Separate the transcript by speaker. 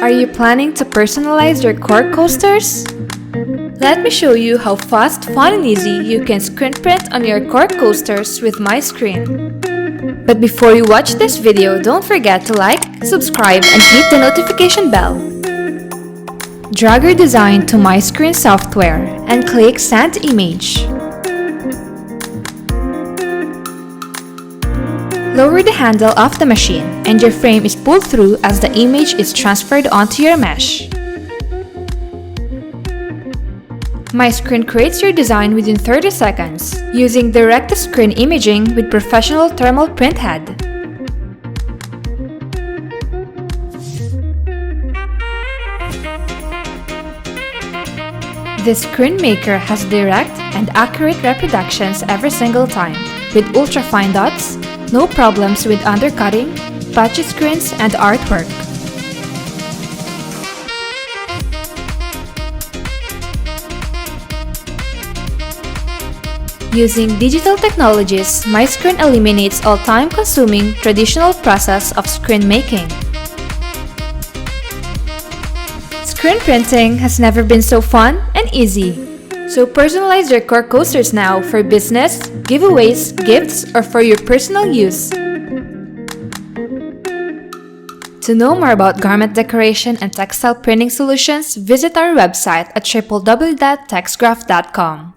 Speaker 1: Are you planning to personalize your cork coasters? Let me show you how fast, fun, and easy you can screen print on your cork coasters with MiScreen. But before you watch this video, don't forget to like, subscribe, and hit the notification bell. Drag your design to MiScreen software and click Send Image. Lower the handle of the machine and your frame is pulled through as the image is transferred onto your mesh. MiScreen creates your design within 30 seconds using direct-to-screen imaging with professional thermal print head. This screen maker has direct and accurate reproductions every single time, with ultra-fine dots, no problems with undercutting, patchy screens, and artwork. Using digital technologies, MiScreen eliminates all time-consuming traditional process of screen making. Screen printing has never been so fun and easy. So personalize your cork coasters now for business, giveaways, gifts, or for your personal use. To know more about garment decoration and textile printing solutions, visit our website at www.texgraph.com.